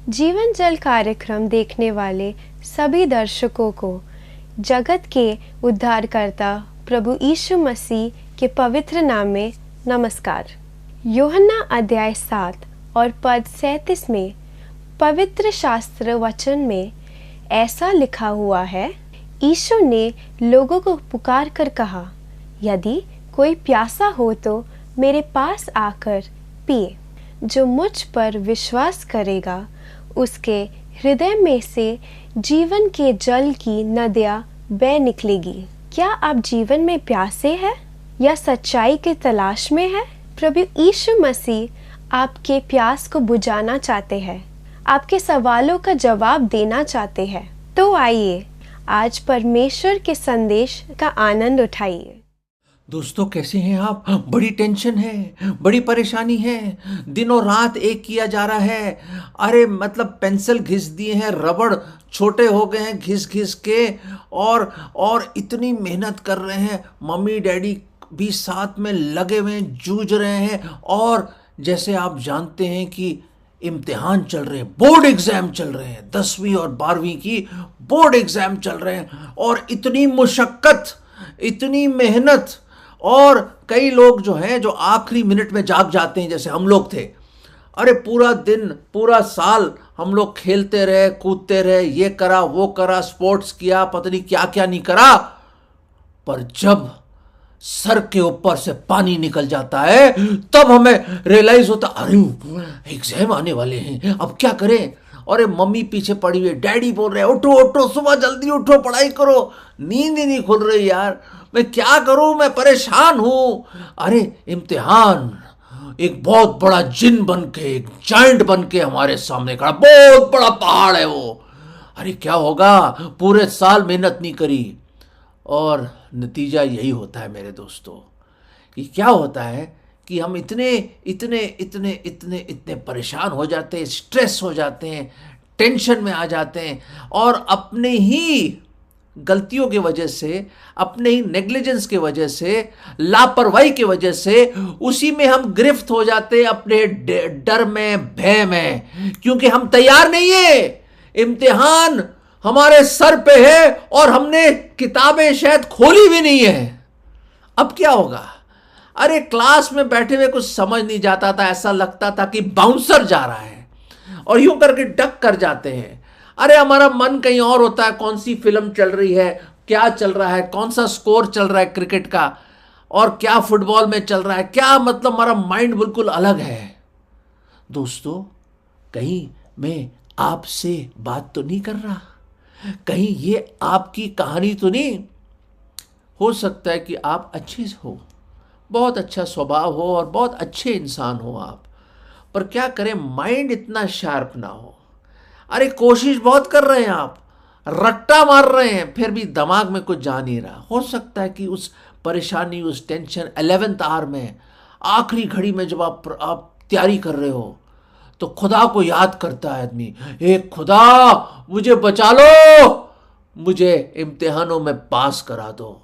जीवन जल कार्यक्रम देखने वाले सभी दर्शकों को जगत के उद्धारकर्ता प्रभु यीशु मसीह के पवित्र नाम में नमस्कार। यूहन्ना अध्याय 7 और पद 37 में पवित्र शास्त्र वचन में ऐसा लिखा हुआ है, यीशु ने लोगों को पुकार कर कहा, यदि कोई प्यासा हो तो मेरे पास आकर पिए। जो मुझ पर विश्वास करेगा उसके हृदय में से जीवन के जल की नदियाँ बह निकलेगी। क्या आप जीवन में प्यासे हैं या सच्चाई की तलाश में हैं? प्रभु यीशु मसीह आपके प्यास को बुझाना चाहते हैं, आपके सवालों का जवाब देना चाहते हैं। तो आइए आज परमेश्वर के संदेश का आनंद उठाइए। दोस्तों, कैसे हैं आप? बड़ी टेंशन है, बड़ी परेशानी है, दिनों रात एक किया जा रहा है। अरे मतलब पेंसिल घिस दिए हैं, रबड़ छोटे हो गए हैं घिस घिस के, और इतनी मेहनत कर रहे हैं। मम्मी डैडी भी साथ में लगे हुए हैं, जूझ रहे हैं। और जैसे आप जानते हैं कि इम्तिहान चल रहे हैं, बोर्ड एग्जाम चल रहे हैं, 10वीं और 12वीं की बोर्ड एग्जाम चल रहे हैं। और इतनी मुशक्कत, इतनी मेहनत, और कई लोग जो हैं जो आखिरी मिनट में जाग जाते हैं, जैसे हम लोग थे। अरे पूरा दिन, पूरा साल हम लोग खेलते रहे, कूदते रहे, ये करा वो करा, स्पोर्ट्स किया, पता नहीं क्या क्या नहीं करा। पर जब सर के ऊपर से पानी निकल जाता है तब हमें रियलाइज होता, अरे एग्जाम आने वाले हैं, अब क्या करें। अरे मम्मी पीछे पड़ी हुई, डैडी बोल रहे हैं उठो उठो, सुबह जल्दी उठो, पढ़ाई करो। नींद ही नहीं खुल रही यार, मैं क्या करूं, मैं परेशान हूं। अरे इम्तिहान एक बहुत बड़ा जिन बन के, एक जायंट बन के हमारे सामने खड़ा, बहुत बड़ा पहाड़ है वो। अरे क्या होगा, पूरे साल मेहनत नहीं करी। और नतीजा यही होता है मेरे दोस्तों, कि क्या होता है कि हम इतने इतने इतने इतने इतने परेशान हो जाते हैं, स्ट्रेस हो जाते हैं, टेंशन में आ जाते हैं, और अपने ही गलतियों की वजह से, अपने ही नेग्लिजेंस की वजह से, लापरवाही की वजह से उसी में हम गिरफ्त हो जाते हैं, अपने डर में, भय में, क्योंकि हम तैयार नहीं है। इम्तिहान हमारे सर पे है और हमने किताबें शायद खोली भी नहीं है। अब क्या होगा? अरे क्लास में बैठे हुए कुछ समझ नहीं जाता था, ऐसा लगता था कि बाउंसर जा रहा है, और यूं करके डक कर जाते हैं। अरे हमारा मन कहीं और होता है, कौन सी फिल्म चल रही है, क्या चल रहा है, कौन सा स्कोर चल रहा है क्रिकेट का, और क्या फुटबॉल में चल रहा है, क्या मतलब हमारा माइंड बिल्कुल अलग है। दोस्तों, कहीं मैं आपसे बात तो नहीं कर रहा, कहीं ये आपकी कहानी तो नहीं। हो सकता है कि आप अच्छे हो, बहुत अच्छा स्वभाव हो और बहुत अच्छे इंसान हो आप, पर क्या करें, माइंड इतना शार्प ना हो। अरे कोशिश बहुत कर रहे हैं आप, रट्टा मार रहे हैं, फिर भी दिमाग में कुछ जा नहीं रहा। हो सकता है कि उस परेशानी, उस टेंशन, 11th आवर में, आखिरी घड़ी में जब आप तैयारी कर रहे हो, तो खुदा को याद करता है आदमी, हे खुदा मुझे बचा लो, मुझे इम्तिहानों में पास करा दो।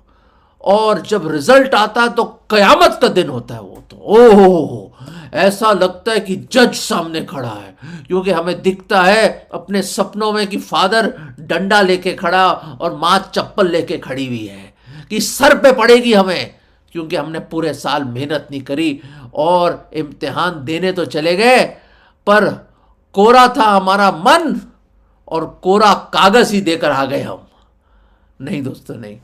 और जब रिजल्ट आता है तो कयामत का दिन होता है वो, तो ओह ऐसा लगता है कि जज सामने खड़ा है, क्योंकि हमें दिखता है अपने सपनों में कि फादर डंडा लेके खड़ा और माँ चप्पल लेके खड़ी हुई है, कि सर पे पड़ेगी हमें, क्योंकि हमने पूरे साल मेहनत नहीं करी। और इम्तिहान देने तो चले गए, पर कोरा था हमारा मन, और कोरा कागज ही देकर आ गए हम। नहीं दोस्तों, नहीं।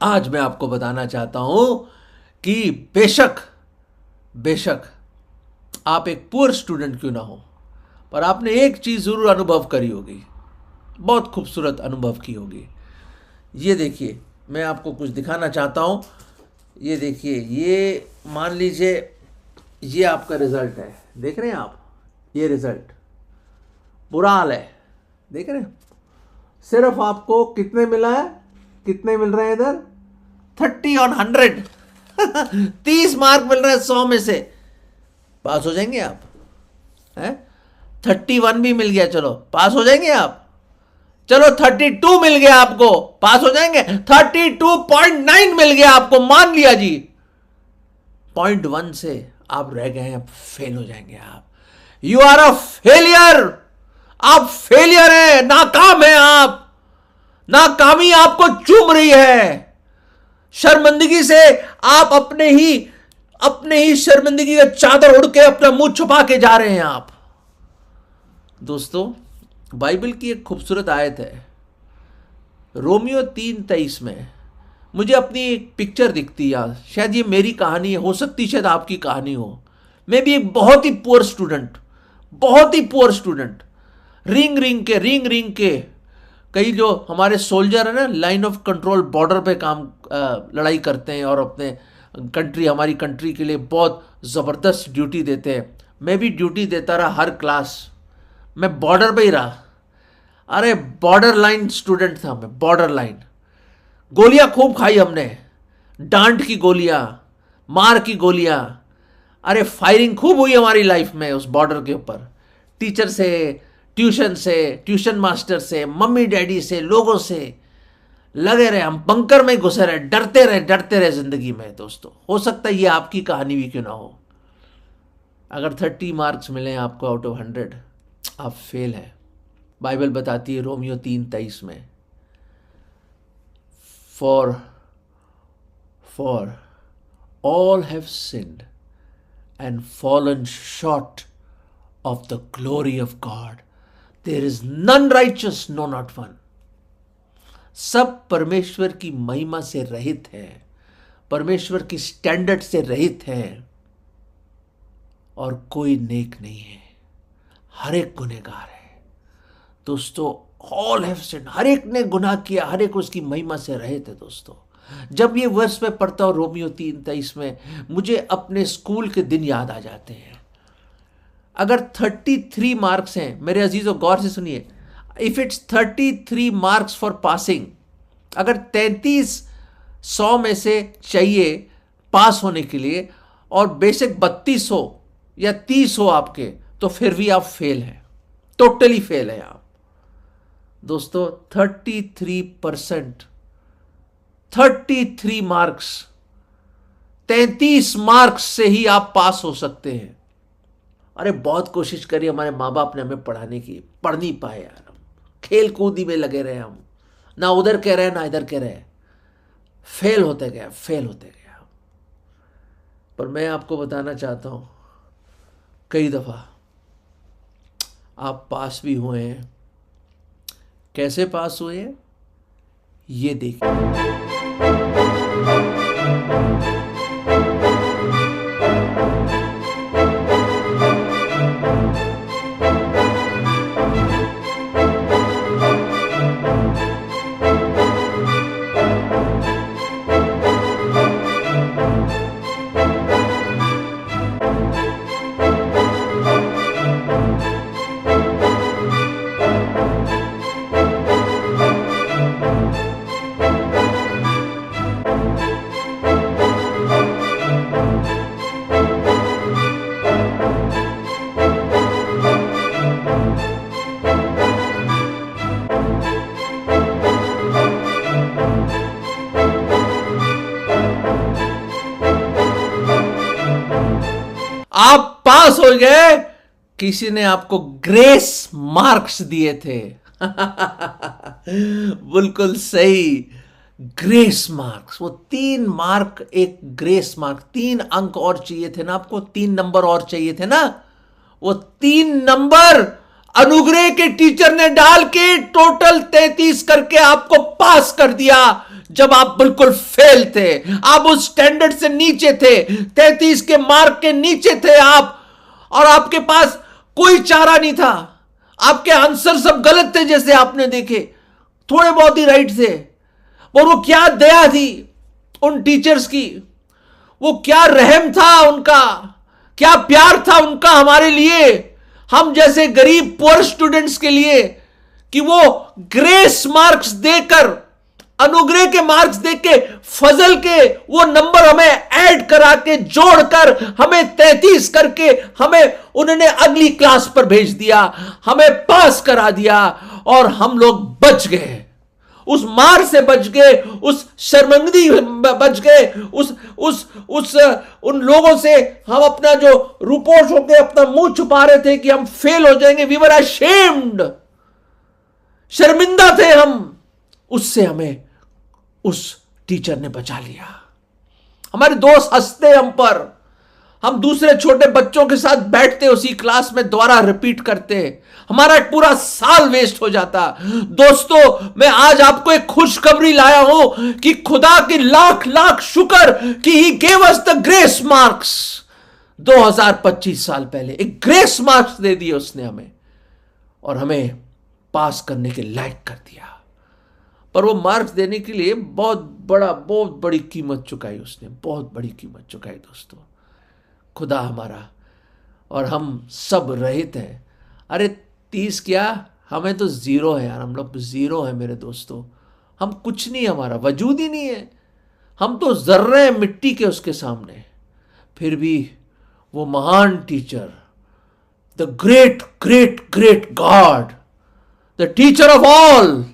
आज मैं आपको बताना चाहता हूं कि बेशक आप एक पुअर स्टूडेंट क्यों ना हो, पर आपने एक चीज जरूर अनुभव करी होगी, बहुत खूबसूरत अनुभव की होगी। ये देखिए, मैं आपको कुछ दिखाना चाहता हूं। ये देखिए, ये मान लीजिए ये आपका रिजल्ट है, देख रहे हैं आप, ये रिजल्ट बुरा हाल है, देख रहे हैं। सिर्फ आपको कितने मिला है, कितने मिल रहे हैं इधर, 30 on 100 30 मार्क मिल रहे हैं 100 में से। पास हो जाएंगे आप, हैं? 31 भी मिल गया, चलो पास हो जाएंगे आप। चलो 32 मिल गया आपको, पास हो जाएंगे। 32.9 मिल गया आपको, मान लिया जी। 0.1 से आप रह गए हैं, फेल हो जाएंगे आप। यू आर अ फेलियर, आप फेलियर हैं, नाकाम हैं आप, नाकामी आपको चूम रही है। शर्मिंदगी से आप अपने ही शर्मिंदगी का चादर उड़ के अपना मुंह छुपा के जा रहे हैं आप। दोस्तों, बाइबल की एक खूबसूरत आयत है, रोमियो 3:23 में मुझे अपनी एक पिक्चर दिखती है। शायद ये मेरी कहानी है, हो सकती शायद आपकी कहानी हो। मैं भी एक बहुत ही पुअर स्टूडेंट, रिंग के कई जो हमारे सोल्जर है ना, लाइन ऑफ कंट्रोल बॉर्डर पे काम लड़ाई करते हैं और अपने हमारी कंट्री के लिए बहुत ज़बरदस्त ड्यूटी देते हैं। मैं भी ड्यूटी देता रहा हर क्लास, मैं बॉर्डर पे ही रहा। अरे बॉर्डर लाइन स्टूडेंट था मैं, बॉर्डर लाइन। गोलियां खूब खाई हमने, डांट की गोलियां, मार की गोलियां। अरे फायरिंग खूब हुई हमारी लाइफ में उस बॉर्डर के ऊपर, टीचर से, ट्यूशन मास्टर से, मम्मी डैडी से, लोगों से लगे रहे। हम बंकर में घुसे रहे, डरते रहे जिंदगी में। दोस्तों, हो सकता है ये आपकी कहानी भी क्यों ना हो। अगर 30 मार्क्स मिले आपको आउट ऑफ 100, आप फेल हैं। बाइबल बताती है रोमियो 3:23 में, for all have sinned and fallen short of the glory of God, there is none righteous, no not one. सब परमेश्वर की महिमा से रहित हैं, परमेश्वर की स्टैंडर्ड से रहित हैं, और कोई नेक नहीं है, हर एक गुनहगार है। दोस्तों, ऑल हैव सिन्ड, हर एक ने गुनाह किया, हर एक उसकी महिमा से रहित है। दोस्तों, जब ये वर्ष में पढ़ता हूं रोमियो 3:23 में, मुझे अपने स्कूल के दिन याद आ जाते हैं। अगर 33 मार्क्स हैं, मेरे अजीजों गौर से सुनिए, if it's 33 marks for passing, अगर 3300 में से चाहिए पास होने के लिए, और बेशक 32 हो या 30 हो आपके, तो फिर भी आप फेल हैं, टोटली फेल है आप। दोस्तों, 33%, 33 मार्क्स, 33 मार्क्स से ही आप पास हो सकते हैं। अरे बहुत कोशिश करी हमारे माँ बाप ने हमें पढ़ाने की, पढ़ नहीं पाए यार। हम खेल कूदी में लगे रहे, हम ना उधर कह रहे ना इधर कह रहे, फेल होते गए। पर मैं आपको बताना चाहता हूं, कई दफा आप पास भी हुए हैं। कैसे पास हुए हैं ये देखिए। आप पास हो गए, किसी ने आपको ग्रेस मार्क्स दिए थे। बिल्कुल सही, ग्रेस मार्क्स। वो 3 मार्क, एक ग्रेस मार्क, 3 अंक और चाहिए थे ना आपको, 3 नंबर और चाहिए थे ना। वो 3 नंबर अनुग्रह के टीचर ने डाल के टोटल 33 करके आपको पास कर दिया, जब आप बिल्कुल फेल थे। आप उस स्टैंडर्ड से नीचे थे, 33 के मार्क के नीचे थे आप, और आपके पास कोई चारा नहीं था। आपके आंसर सब गलत थे, जैसे आपने देखे, थोड़े बहुत ही राइट थे। और वो क्या दया थी उन टीचर्स की, वो क्या रहम था उनका, क्या प्यार था उनका हमारे लिए, हम जैसे गरीब पुअर स्टूडेंट्स के लिए, कि वो ग्रेस मार्क्स देकर, अनुग्रह के मार्क्स देके, फजल के वो नंबर हमें ऐड करा के, जोड़कर हमें 33 करके हमें उन्होंने अगली क्लास पर भेज दिया, हमें पास करा दिया, और हम लोग बच गए। उस मार से बच गए, उस शर्मिंदगी बच गए, उस उन लोगों से हम अपना जो रूपोश होकर अपना मुंह छुपा रहे थे कि हम फेल हो जाएंगे, वी वर अशेम्ड, शर्मिंदा थे हम, उससे हमें उस टीचर ने बचा लिया। हमारे दोस्त हंसते हम पर, हम दूसरे छोटे बच्चों के साथ बैठते उसी क्लास में, दोबारा रिपीट करते, हमारा एक पूरा साल वेस्ट हो जाता। दोस्तों, मैं आज आपको एक खुशखबरी लाया हूं कि खुदा की लाख लाख शुक्र कि he gave us the grace marks. 2025 साल पहले एक ग्रेस मार्क्स दे दिए उसने हमें, और हमें पास करने के लायक कर दिया। पर वो मार्क्स देने के लिए बहुत बड़ी कीमत चुकाई उसने, बहुत बड़ी कीमत चुकाई दोस्तों। खुदा हमारा, और हम सब रहित हैं। अरे 30 क्या, हमें तो 0 है यार, हम लोग 0 है मेरे दोस्तों। हम कुछ नहीं, हमारा वजूद ही नहीं है, हम तो जर्रे हैं मिट्टी के उसके सामने। फिर भी वो महान teacher, the great great great God, the teacher of all,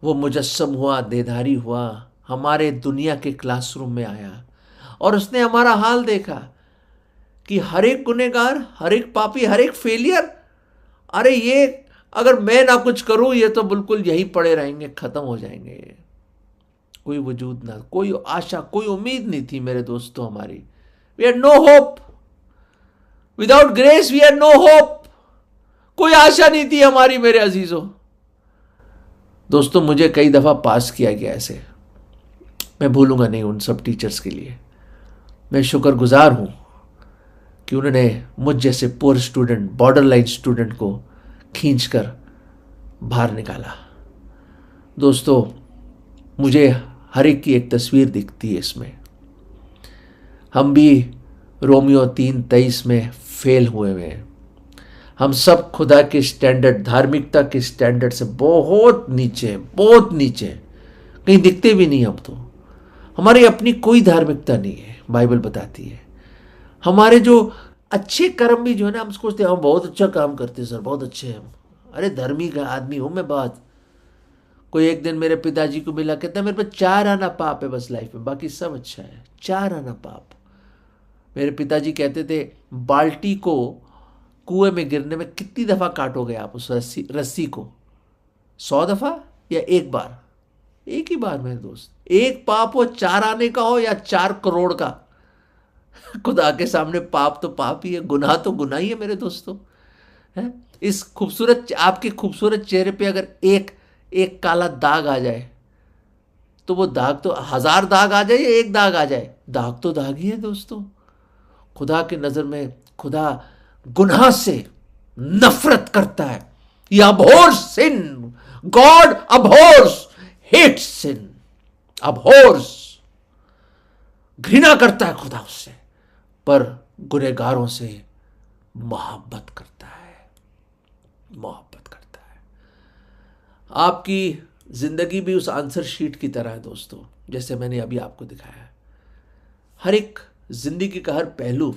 वो मुजस्सम हुआ, देधारी हुआ, हमारे दुनिया के क्लासरूम में आया, और उसने हमारा हाल देखा कि हर एक गुनहगार, हर एक पापी, हर एक फेलियर, अरे ये अगर मैं ना कुछ करूं, ये तो बिल्कुल यही पड़े रहेंगे, खत्म हो जाएंगे, कोई वजूद ना, कोई आशा, कोई उम्मीद नहीं थी मेरे दोस्तों हमारी। We had no hope, without grace we had no hope, कोई आशा नहीं थी हमारी मेरे अजीजों। दोस्तों, मुझे कई दफा पास किया गया ऐसे, मैं भूलूंगा नहीं उन सब टीचर्स के लिए। मैं शुक्रगुजार हूं कि उन्होंने मुझ जैसे poor student, border line student को खींचकर बाहर निकाला। दोस्तों, मुझे हर एक की एक तस्वीर दिखती है इसमें। हम भी रोमियो 3:23 में फेल हुए हैं। हम सब खुदा के स्टैंडर्ड, धार्मिकता के स्टैंडर्ड से बहुत नीचे, बहुत नीचे, कहीं दिखते भी नहीं। हम तो, हमारी अपनी कोई धार्मिकता नहीं है, बाइबल बताती है। हमारे जो अच्छे कर्म भी जो है ना, हम सोचते हैं हम बहुत अच्छा काम करते हैं सर, बहुत अच्छे हैं हम, अरे धर्मी का आदमी हूं मैं। बात कोई एक दिन मेरे पिताजी को मिला, कहता है मेरे पे 4 आना पाप है बस लाइफ में, बाकी सब अच्छा है, 4 आना पाप। मेरे पिताजी कहते थे, बाल्टी को कुएं में गिरने में कितनी दफा काटोगे आप उस रस्सी को? 100 दफा या एक बार? एक ही बार मेरे दोस्त। एक पाप हो 4 आने का हो या 4 करोड़ का, खुदा के सामने पाप तो पाप ही है, गुनाह तो गुनाह ही है मेरे दोस्तों। है इस खूबसूरत, आपके खूबसूरत चेहरे पे अगर एक काला दाग आ जाए, तो वो दाग तो 1000 दाग आ जाए या एक दाग आ जाए, दाग तो दाग ही है दोस्तों। खुदा के नजर में खुदा गुनाह से नफरत करता है। He abhors sin. God abhors, hates sin, abhors, घृणा करता है खुदा उससे, पर गुनहगारों से मोहब्बत करता है, मोहब्बत करता है। आपकी जिंदगी भी उस आंसर शीट की तरह है दोस्तों, जैसे मैंने अभी आपको दिखाया है। हर एक जिंदगी का हर पहलू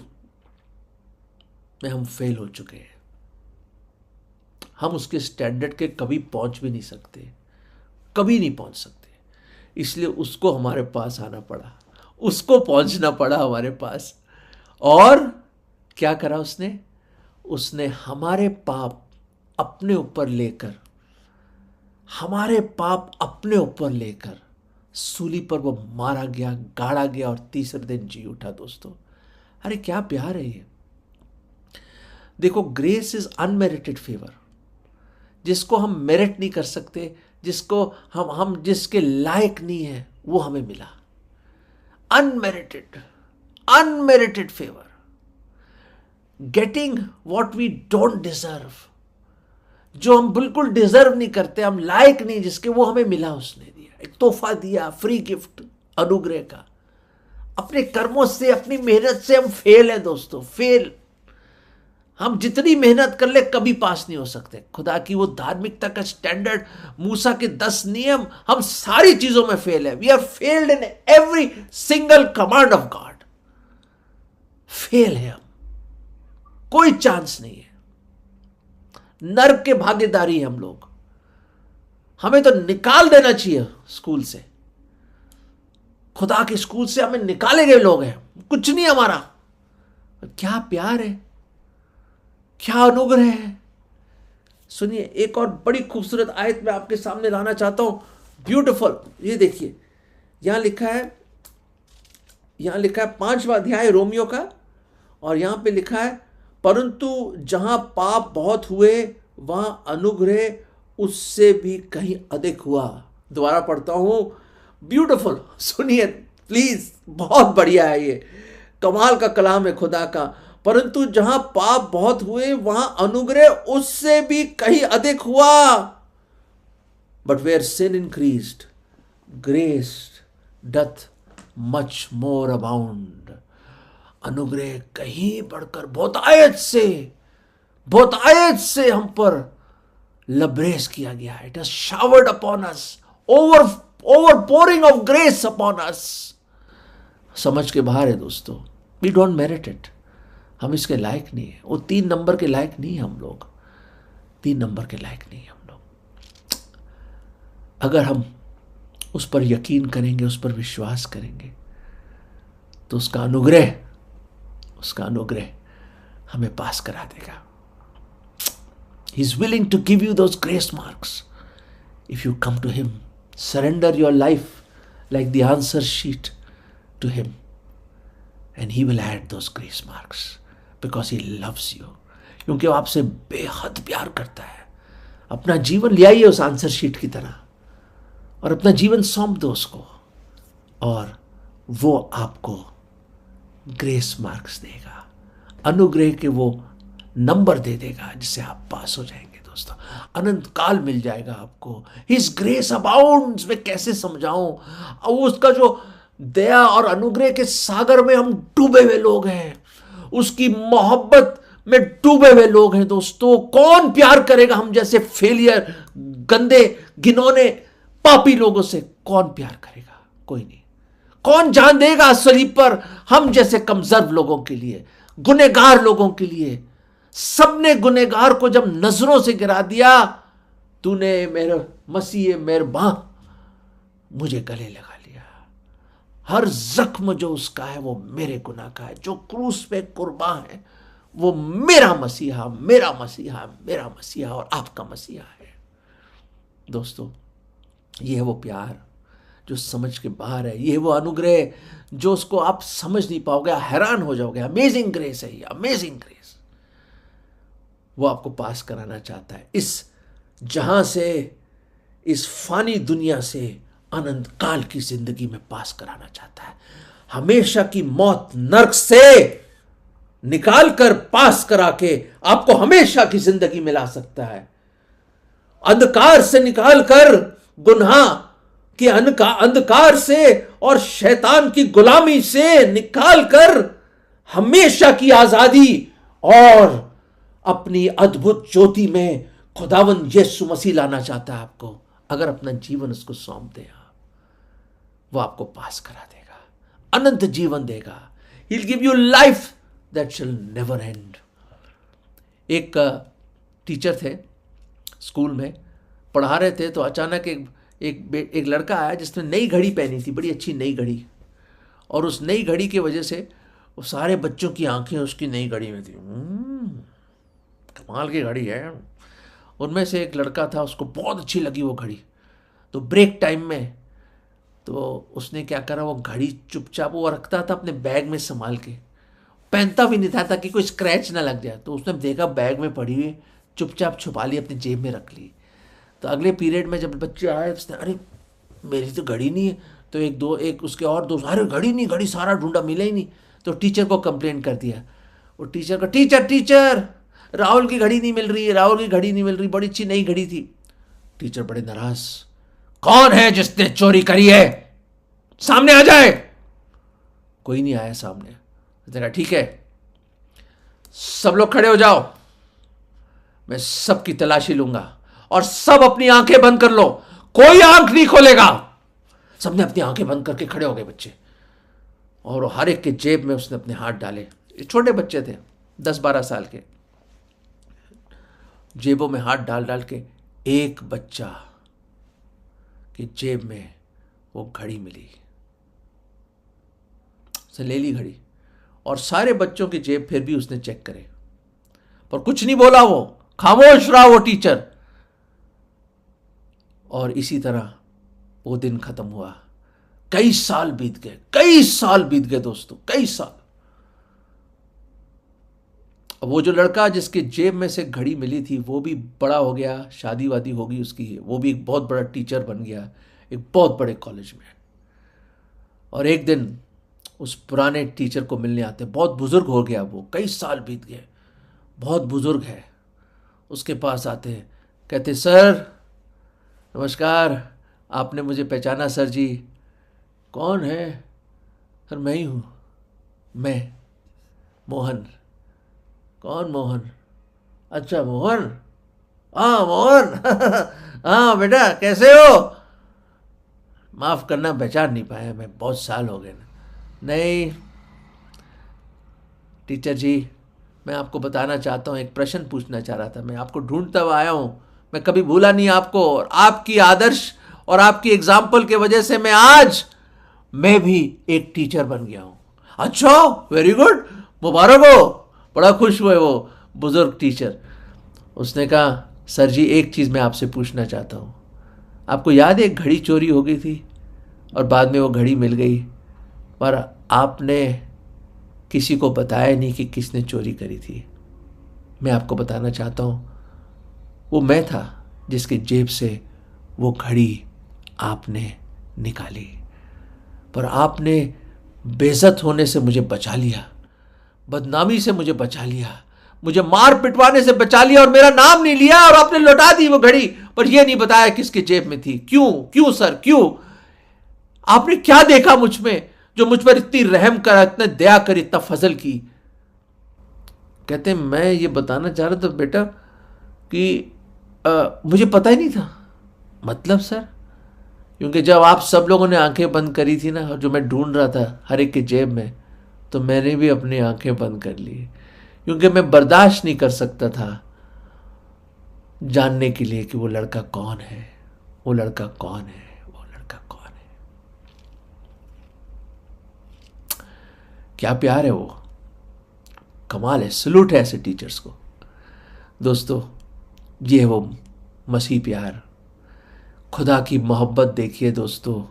में हम फेल हो चुके हैं। हम उसके स्टैंडर्ड के कभी पहुंच भी नहीं सकते, कभी नहीं पहुंच सकते। इसलिए उसको हमारे पास आना पड़ा, उसको पहुंचना पड़ा हमारे पास। और क्या करा उसने? उसने हमारे पाप अपने ऊपर लेकर, हमारे पाप अपने ऊपर लेकर सूली पर वो मारा गया, गाड़ा गया और तीसरे दिन जी उठा दोस्तों। अरे क्या प्यार है ये! देखो, ग्रेस इज अनमेरिटेड फेवर, जिसको हम मेरिट नहीं कर सकते, जिसको हम जिसके लायक नहीं है, वो हमें मिला। Unmerited favour, getting what we don't deserve, जो हम बिल्कुल डिजर्व नहीं करते, हम लायक नहीं जिसके, वो हमें मिला, उसने दिया, एक तोहफा दिया, फ्री गिफ्ट अनुग्रह का। अपने कर्मों से, अपनी मेहनत से हम फेल है दोस्तों, फेल। हम जितनी मेहनत कर ले कभी पास नहीं हो सकते। खुदा की वो धार्मिकता का स्टैंडर्ड, मूसा के 10 नियम, हम सारी चीजों में फेल है। We are failed in every single command of God, fail है हम, कोई चांस नहीं है। नर्क के भागीदारी हम लोग। हमें तो निकाल देना चाहिए स्कूल से, खुदा के स्कूल से हमें निकाले गए लोग हैं, कुछ नहीं हमारा। क्या प्यार है, क्या अनुग्रह है। सुनिए, एक और बड़ी खूबसूरत आयत मैं आपके सामने लाना चाहता हूं, ब्यूटीफुल। ये देखिए, यहां लिखा है 5वां अध्याय रोमियो का, और यहां पे लिखा है, परंतु जहां पाप बहुत हुए वहां अनुग्रह उससे भी कहीं अधिक हुआ। दोबारा पढ़ता हूं, ब्यूटीफुल, सुनिए प्लीज, बहुत बढ़िया है ये, कमाल का कलाम है खुदा का। परंतु जहां पाप बहुत हुए वहां अनुग्रह उससे भी कहीं अधिक हुआ। But where sin increased, grace doth much more abound. अनुग्रह कहीं बढ़कर बहुत आयत से हम पर लबरेज किया गया है। It has showered upon us, overpouring of grace upon us. समझ के बाहर है दोस्तों, वी डोंट मेरिट इट, हम इसके लायक नहीं है। वो 3 नंबर के लायक नहीं है हम लोग, 3 नंबर के लायक नहीं है हम लोग। अगर हम उस पर यकीन करेंगे, उस पर विश्वास करेंगे, तो उसका अनुग्रह हमें पास करा देगा। He is willing to give you those grace marks if you come to him. Surrender your life like the answer sheet to him, and he will add those grace marks because he loves you. क्योंकि वो आपसे बेहद प्यार करता है। अपना जीवन ले आइए उस आंसर शीट की तरह और अपना जीवन सौंप दो उसको, और वो आपको ग्रेस मार्क्स देगा, अनुग्रह के वो नंबर दे देगा जिससे आप पास हो जाएंगे दोस्तों। अनंत काल मिल जाएगा आपको। हिज ग्रेस अबाउंड्स, मैं कैसे समझाऊं, और उसका जो दया और अनुग्रह के सागर में हम डूबे हुए लोग हैं, उसकी मोहब्बत में डूबे हुए लोग हैं दोस्तों। कौन प्यार करेगा हम जैसे फेलियर, गंदे, घिनौने, पापी लोगों से? कौन प्यार करेगा? कोई नहीं। कौन जान देगा सलीब पर हम जैसे कमजोर लोगों के लिए, गुनहगार लोगों के लिए? सबने गुनहगार को जब नजरों से गिरा दिया, तूने मेरे मसीह मेहरबान मुझे गले लगा लिया। हर जख्म जो उसका है वो मेरे गुनाह का है, जो क्रूस पे कुर्बान है वो मेरा मसीहा, मेरा मसीहा, मेरा मसीहा और आपका मसीहा है। दोस्तों, ये है वो प्यार जो समझ के बाहर है। ये वो अनुग्रह जो उसको आप समझ नहीं पाओगे, हैरान हो जाओगे। अमेजिंग ग्रेस है ये, अमेजिंग ग्रेस। वो आपको पास कराना चाहता है इस जहां से, इस फानी दुनिया से अनंत काल की जिंदगी में पास कराना चाहता है। हमेशा की मौत, नर्क से निकाल कर पास करा के आपको हमेशा की जिंदगी में ला सकता है। अंधकार से निकाल कर, गुनाह के अंधकार से और शैतान की गुलामी से निकाल कर हमेशा की आजादी और अपनी अद्भुत ज्योति में खुदावंद यीशु मसीह लाना चाहता है आपको। अगर अपना जीवन उसको सौंप दे आप, वो आपको पास करा देगा, अनंत जीवन देगा। He'll give you life that shall never end। एक टीचर थे, स्कूल में पढ़ा रहे थे, तो अचानक एक लड़का आया जिसने नई घड़ी पहनी थी, बड़ी अच्छी नई घड़ी, और उस नई घड़ी की वजह से वो सारे बच्चों की आंखें उसकी नई घड़ी में थी। कमाल की घड़ी है। उनमें से एक लड़का था, उसको बहुत अच्छी लगी वो घड़ी, तो ब्रेक टाइम में तो उसने क्या करा, वो घड़ी चुपचाप वो रखता था अपने बैग में संभाल के, पहनता भी नहीं था ताकि कोई स्क्रैच ना लग जाए। तो उसने देखा बैग में पड़ी हुई, चुपचाप छुपा ली, अपनी जेब में रख ली। तो अगले पीरियड में जब बच्चे आए, उसने अरे मेरी तो घड़ी नहीं है। तो एक उसके और दोस्त, अरे घड़ी नहीं, घड़ी सारा ढूंढा, मिला ही नहीं। तो टीचर को कंप्लेन कर दिया। वो टीचर का, टीचर राहुल की घड़ी नहीं मिल रही है, राहुल की घड़ी नहीं मिल रही, बड़ी अच्छी नई घड़ी थी। टीचर बड़े नाराज, कौन है जिसने चोरी करी है, सामने आ जाए। कोई नहीं आया सामने। देखा ठीक है, सब लोग खड़े हो जाओ, मैं सबकी तलाशी लूंगा और सब अपनी आंखें बंद कर लो, कोई आंख नहीं खोलेगा। सबने अपनी आंखें बंद करके खड़े हो गए बच्चे, और हर एक के जेब में उसने अपने हाथ डाले। छोटे बच्चे थे, 10-12 साल के। जेबों में हाथ डाल डाल के एक बच्चा कि जेब में वो घड़ी मिली। उसने ले ली घड़ी और सारे बच्चों की जेब फिर भी उसने चेक करे, पर कुछ नहीं बोला, वो खामोश रहा वो टीचर। और इसी तरह वो दिन खत्म हुआ। कई साल बीत गए, कई साल बीत गए दोस्तों, कई साल। वो जो लड़का जिसके जेब में से घड़ी मिली थी वो भी बड़ा हो गया, शादी वादी हो गई उसकी, वो भी एक बहुत बड़ा टीचर बन गया एक बहुत बड़े कॉलेज में। और एक दिन उस पुराने टीचर को मिलने आते, बहुत बुजुर्ग हो गया वो, कई साल बीत गए, बहुत बुजुर्ग है। उसके पास आते हैं, कहते सर नमस्कार, आपने मुझे पहचाना सर जी? कौन है? सर मैं ही हूँ, मैं मोहन। कौन मोहन? अच्छा मोहन, हाँ मोहन हाँ बेटा कैसे हो? माफ करना पहचान नहीं पाया मैं, बहुत साल हो गए ना। नहीं टीचर जी, मैं आपको बताना चाहता हूँ, एक प्रश्न पूछना चाह रहा था, मैं आपको ढूंढता हुआ आया हूँ, मैं कभी भूला नहीं आपको, और आपकी आदर्श और आपकी एग्जाम्पल के वजह से मैं भी एक टीचर बन गया हूँ। अच्छा वेरी गुड, मुबारक हो। बड़ा खुश हुए वो बुजुर्ग टीचर। उसने कहा सर जी एक चीज़ मैं आपसे पूछना चाहता हूँ, आपको याद है एक घड़ी चोरी हो गई थी और बाद में वो घड़ी मिल गई, पर आपने किसी को बताया नहीं कि किसने चोरी करी थी। मैं आपको बताना चाहता हूँ वो मैं था जिसके जेब से वो घड़ी आपने निकाली, पर आपने बेइज्जत होने से मुझे बचा लिया, बदनामी से मुझे बचा लिया, मुझे मार पिटवाने से बचा लिया और मेरा नाम नहीं लिया, और आपने लौटा दी वो घड़ी, पर यह नहीं बताया किसके जेब में थी। क्यों? क्यों सर क्यों? आपने क्या देखा मुझ में जो मुझ पर इतनी रहम करा, इतना दया करी, इतना फजल की? कहते मैं ये बताना चाह रहा था बेटा कि मुझे पता ही नहीं था। मतलब सर? क्योंकि जब आप सब लोगों ने आंखें बंद करी थी ना, और जो मैं ढूंढ रहा था हर एक के जेब में, तो मैंने भी अपनी आंखें बंद कर ली, क्योंकि मैं बर्दाश्त नहीं कर सकता था जानने के लिए कि वो लड़का कौन है, वो लड़का कौन है, वो लड़का कौन है। क्या प्यार है वो, कमाल है, सलूट है ऐसे टीचर्स को। दोस्तों ये है वो मसीह प्यार, खुदा की मोहब्बत। देखिए दोस्तों,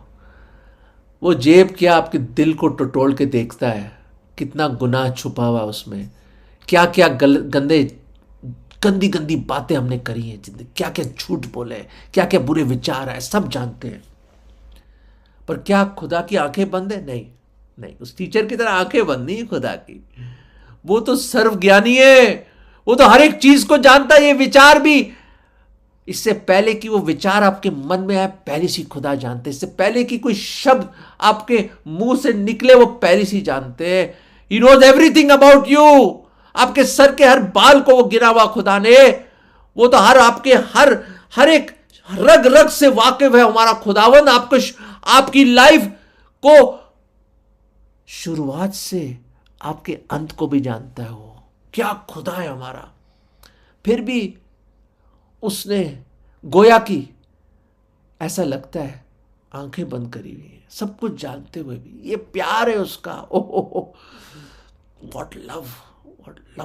वो जेब क्या आपके दिल को टटोल के देखता है, कितना गुनाह छुपा हुआ उसमें, क्या क्या गंदी गंदी बातें हमने करी हैं जिंदगी, क्या क्या झूठ बोले, क्या क्या बुरे विचार है, सब जानते हैं। पर क्या खुदा की आंखें बंद है? नहीं नहीं, उस टीचर की तरह आंखें बंद नहीं है खुदा की। वो तो सर्वज्ञानी है, वो तो हर एक चीज को जानता है। ये विचार भी, इससे पहले कि वो विचार आपके मन में आए, पहले से खुदा जानते हैं। इससे पहले कि कोई शब्द आपके मुंह से निकले, वो पहले से जानते हैं। He knows everything about you। आपके सर के हर बाल को वो गिरा हुआ खुदा ने, वो तो आपके हर एक रग रग से वाकिफ है हमारा खुदावंद। आपको आपकी लाइफ को शुरुआत से आपके अंत को भी जानता है। वो क्या खुदा है हमारा। फिर भी उसने गोया की, ऐसा लगता है आंखें बंद करी हुई है, सब कुछ जानते हुए भी। ये प्यार है उसका। ओह what love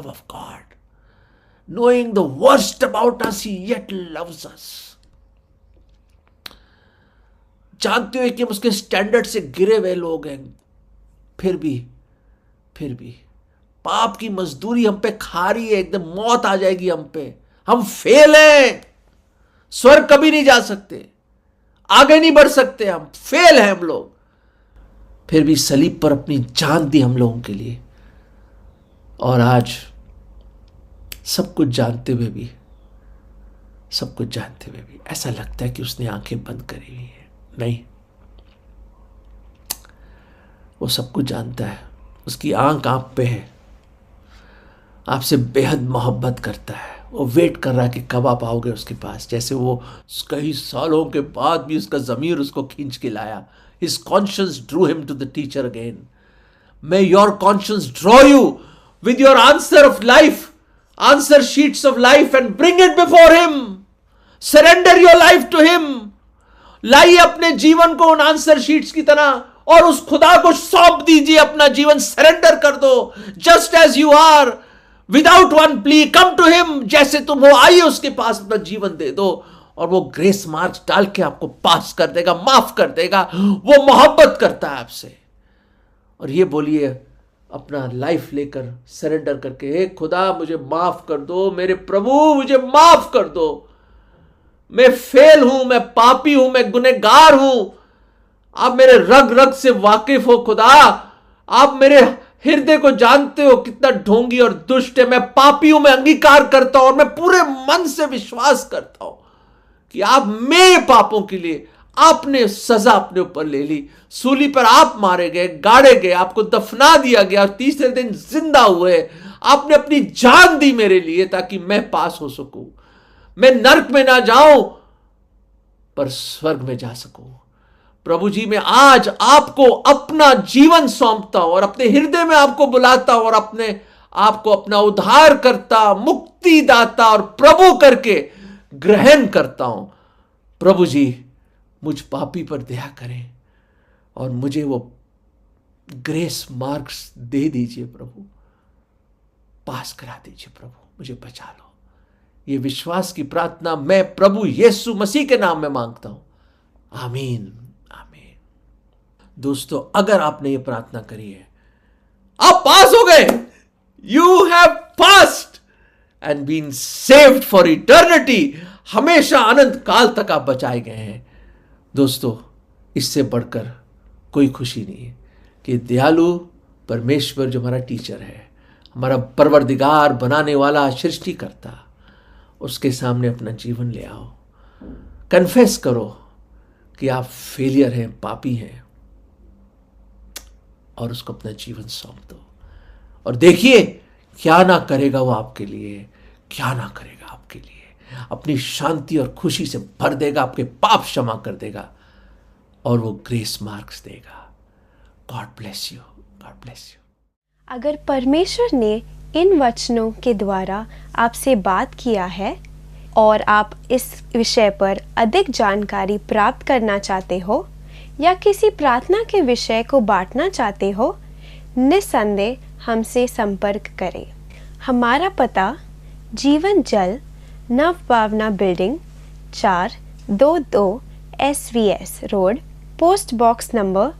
of God, knowing the worst about us, he yet loves us। जानते हुए कि हम उसके स्टैंडर्ड से गिरे हुए लोग हैं, फिर भी पाप की मजदूरी हम पे खा रही है, एकदम मौत आ जाएगी हम पे, हम फेल हैं, स्वर्ग कभी नहीं जा सकते, आगे नहीं बढ़ सकते, हम फेल हैं हम लोग। फिर भी सलीब पर अपनी जान दी हम लोगों के लिए, और आज सब कुछ जानते हुए भी ऐसा लगता है कि उसने आंखें बंद करी हुई है। नहीं, वो सब कुछ जानता है, उसकी आंख आप पे है, आपसे बेहद मोहब्बत करता है। वो वेट कर रहा है कि कब आप आओगे उसके पास। जैसे वो कई सालों के बाद भी उसका ज़मीर उसको खींच के लाया। His conscience drew him to the teacher again। May your conscience draw you with your answer of life, answer sheets of life, and bring it before him। Surrender your life to him। लाइए अपने जीवन को उन answer sheets की तरह और उस खुदा को सौंप दीजिए। अपना जीवन सरेंडर कर दो। Just as you are, without one plea, come to him. जैसे तुम हो, आइए उसके पास, अपना जीवन दे दो और वो ग्रेस मार्क्स डाल के आपको पास कर देगा, माफ कर देगा। वो मोहब्बत करता है आपसे। और ये बोलिए अपना लाइफ लेकर, सरेंडर करके, हे खुदा मुझे माफ कर दो, मेरे प्रभु मुझे माफ कर दो। मैं फेल हूं, मैं पापी हूं, मैं गुनहगार हूं। आप मेरे रग रग से वाकिफ हो खुदा। आप मेरे हृदय को जानते हो कितना ढोंगी और दुष्ट है। मैं पापी हूं, मैं अंगीकार करता हूं और मैं पूरे मन से विश्वास करता हूं कि आप मेरे पापों के लिए आपने सजा अपने ऊपर ले ली। सूली पर आप मारे गए, गाड़े गए, आपको दफना दिया गया और तीसरे दिन जिंदा हुए। आपने अपनी जान दी मेरे लिए ताकि मैं पास हो सकूं। मैं नरक में ना जाऊं पर स्वर्ग में जा सकूं। प्रभु जी, मैं आज आपको अपना जीवन सौंपता हूं और अपने हृदय में आपको बुलाता हूं और अपने आपको अपना उद्धार करता, मुक्तिदाता और प्रभु करके ग्रहण करता हूं। प्रभु जी, मुझ पापी पर दया करें और मुझे वो ग्रेस मार्क्स दे दीजिए प्रभु। पास करा दीजिए प्रभु, मुझे बचा लो। ये विश्वास की प्रार्थना मैं प्रभु यीशु मसीह के नाम में मांगता हूं। आमीन, आमीन। दोस्तों, अगर आपने ये प्रार्थना करी है, आप पास हो गए। You have passed and been saved for eternity. हमेशा अनंत काल तक आप बचाए गए हैं। दोस्तों, इससे बढ़कर कोई खुशी नहीं है कि दयालु परमेश्वर जो हमारा टीचर है, हमारा परवरदिगार, बनाने वाला, सृष्टिकर्ता, उसके सामने अपना जीवन ले आओ। कन्फेस करो कि आप फेलियर हैं, पापी हैं, और उसको अपना जीवन सौंप दो। और देखिए क्या ना करेगा वो आपके लिए, क्या ना करेगा आपके लिए। अपनी शांति और खुशी से भर देगा, आपके पाप क्षमा कर देगा और वो ग्रेस मार्क्स देगा। God bless you, God bless you. अगर परमेश्वर ने इन वचनों के द्वारा आपसे बात किया है और आप इस विषय पर अधिक जानकारी प्राप्त करना चाहते हो या किसी प्रार्थना के विषय को बांटना चाहते हो, निस्संदेह हमसे संपर्क करें। हमारा पता Jeevan Jal, Nav Bhavna building, 422 SVS road, post box number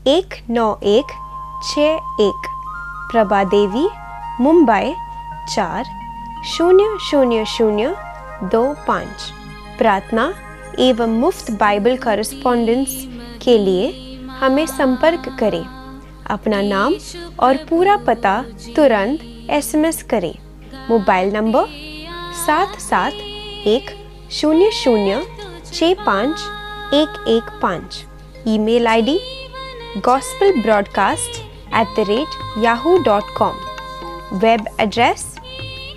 19161, Prabha Devi, Mumbai 400025। प्रार्थना एवं मुफ्त बाइबल कॉरेस्पॉन्डेंस के लिए हमें संपर्क करें। अपना नाम और पूरा पता तुरंत SMS करें। Mobile number 7710065115। Email ID gospelbroadcast@yahoo.com। Web address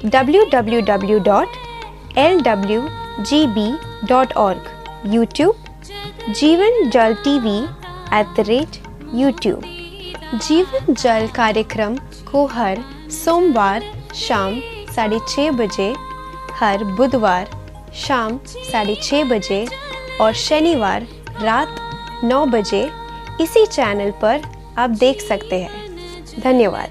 www.lwgb.org। YouTube जीवन जल TV @YouTube। जीवन जल कार्यक्रम को हर सोमवार शाम 6:30 बजे, हर बुधवार शाम 6:30 बजे और शनिवार रात 9 बजे इसी चैनल पर आप देख सकते हैं। धन्यवाद।